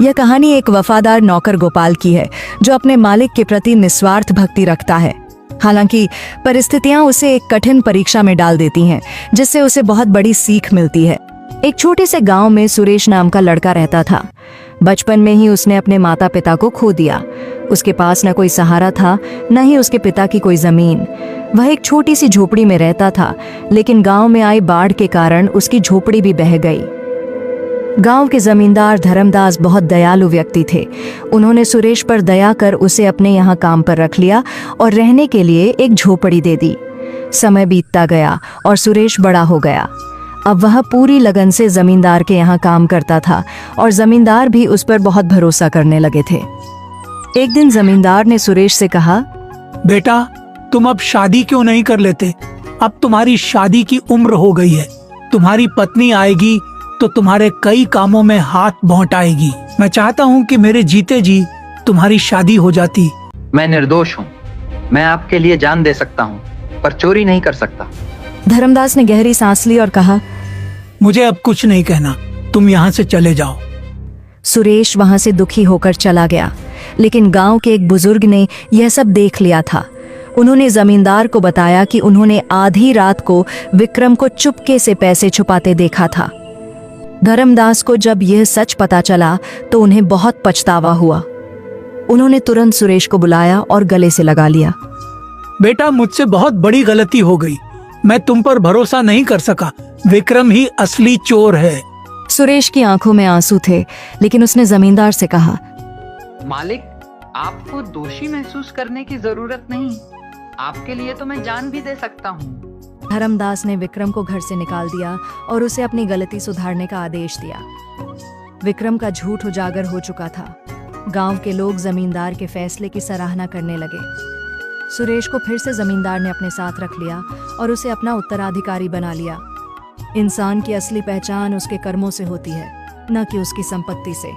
यह कहानी एक वफादार नौकर गोपाल की है जो अपने मालिक के प्रति निस्वार्थ भक्ति रखता है। हालांकि परिस्थितियां उसे एक कठिन परीक्षा में डाल देती हैं, जिससे उसे बहुत बड़ी सीख मिलती है। एक छोटे से गांव में सुरेश नाम का लड़का रहता था। बचपन में ही उसने अपने माता पिता को खो दिया। उसके पास न कोई सहारा था, न ही उसके पिता की कोई जमीन। वह एक छोटी सी झोपड़ी में रहता था, लेकिन गांव में आई बाढ़ के कारण उसकी झोपड़ी भी बह गई। गांव के जमींदार धर्मदास बहुत दयालु व्यक्ति थे। उन्होंने सुरेश पर दया कर उसे अपने यहाँ काम पर रख लिया और रहने के लिए एक झोपड़ी दे दी। समय बीतता गया और सुरेश बड़ा हो गया। अब वह पूरी लगन से जमींदार के यहाँ काम करता था और जमींदार भी उस पर बहुत भरोसा करने लगे थे। एक दिन जमींदार ने सुरेश से कहा, बेटा, तुम अब शादी क्यों नहीं कर लेते? अब तुम्हारी शादी की उम्र हो गई है। तुम्हारी पत्नी आएगी तो तुम्हारे कई कामों में हाथ बौंटाएगी। मैं चाहता हूँ कि मेरे जीते जी तुम्हारी शादी हो जाती। मैं निर्दोष हूँ। मैं आपके लिए जान दे सकता हूँ, पर चोरी नहीं कर सकता। धर्मदास ने गहरी सांस ली और कहा, मुझे अब कुछ नहीं कहना, तुम यहाँ से चले जाओ। सुरेश वहां से दुखी होकर चला गया, लेकिन गांव के एक बुजुर्ग ने यह सब देख लिया था। उन्होंने जमींदार को बताया कि उन्होंने आधी रात को विक्रम को चुपके से पैसे छुपाते देखा था। धर्मदास को जब यह सच पता चला तो उन्हें बहुत पछतावा हुआ। उन्होंने तुरंत सुरेश को बुलाया और गले से लगा लिया। बेटा, मुझसे बहुत बड़ी गलती हो गई। मैं तुम पर भरोसा नहीं कर सका। विक्रम ही असली चोर है। सुरेश की आंखों में आंसू थे, लेकिन उसने जमींदार से कहा, मालिक, आपको दोषी महसूस करने की जरूरत नहीं। आपके लिए तो मैं जान भी दे सकता हूँ। धर्मदास ने विक्रम को घर से निकाल दिया और उसे अपनी गलती सुधारने का आदेश दिया। विक्रम का झूठ उजागर हो चुका था। गांव के लोग जमींदार के फैसले की सराहना करने लगे। सुरेश को फिर से जमींदार ने अपने साथ रख लिया और उसे अपना उत्तराधिकारी बना लिया। इंसान की असली पहचान उसके कर्मों से होती है, न कि उसकी संपत्ति से।